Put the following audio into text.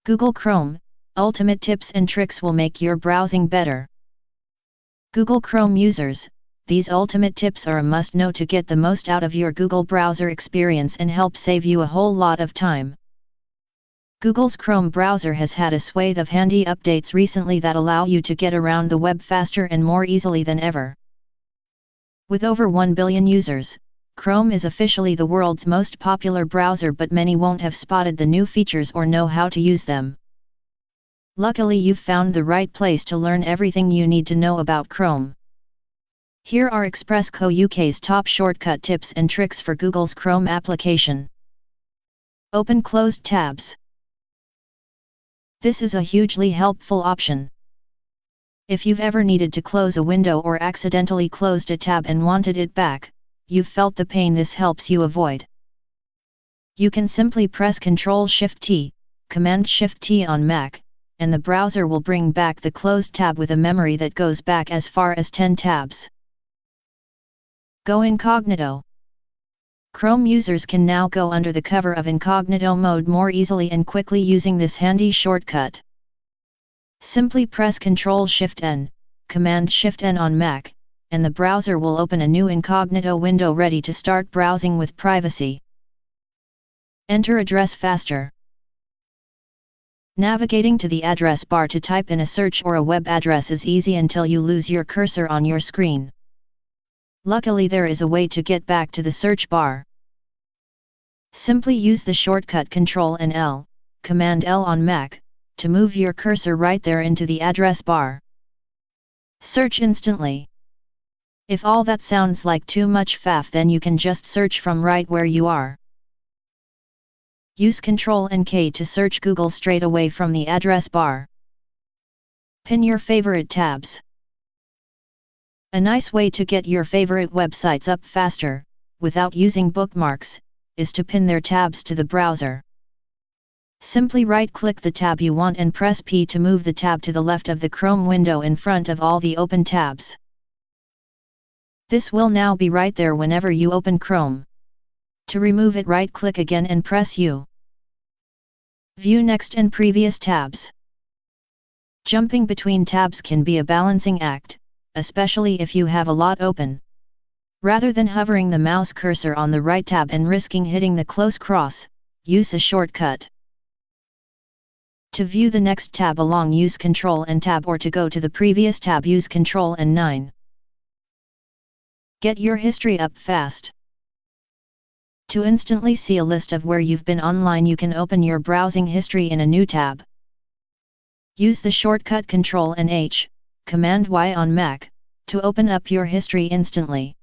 Google Chrome, ultimate tips and tricks will make your browsing better. Google Chrome users, these ultimate tips are a must-know to get the most out of your Google browser experience and help save you a whole lot of time. Google's Chrome browser has had a swathe of handy updates recently that allow you to get around the web faster and more easily than ever. With over 1 billion users, Chrome is officially the world's most popular browser, but many won't have spotted the new features or know how to use them. Luckily, you've found the right place to learn everything you need to know about Chrome. Here are Express Co UK's top shortcut tips and tricks for Google's Chrome application. Open closed tabs. This is a hugely helpful option. If you've ever needed to close a window or accidentally closed a tab and wanted it back, you've felt the pain this helps you avoid. You can simply press Ctrl-Shift-T, Command-Shift-T on Mac, and the browser will bring back the closed tab with a memory that goes back as far as 10 tabs. Go Incognito. Chrome users can now go under the cover of Incognito mode more easily and quickly using this handy shortcut. Simply press Ctrl-Shift-N, Command-Shift-N on Mac, and the browser will open a new Incognito window ready to start browsing with privacy. Enter address faster. Navigating to the address bar to type in a search or a web address is easy until you lose your cursor on your screen. Luckily, there is a way to get back to the search bar. Simply use the shortcut Ctrl and L, Command L on Mac, to move your cursor right there into the address bar. Search instantly. If all that sounds like too much faff, then you can just search from right where you are. Use Ctrl and K to search Google straight away from the address bar. Pin your favorite tabs. A nice way to get your favorite websites up faster, without using bookmarks, is to pin their tabs to the browser. Simply right-click the tab you want and press P to move the tab to the left of the Chrome window in front of all the open tabs. This will now be right there whenever you open Chrome. To remove it, right-click again and press U. View next and previous tabs. Jumping between tabs can be a balancing act, especially if you have a lot open. Rather than hovering the mouse cursor on the right tab and risking hitting the close cross, use a shortcut. To view the next tab along, use Ctrl and Tab, or to go to the previous tab, use Ctrl and 9. Get your history up fast. To instantly see a list of where you've been online, you can open your browsing history in a new tab. Use the shortcut Ctrl and H, Command Y on Mac, to open up your history instantly.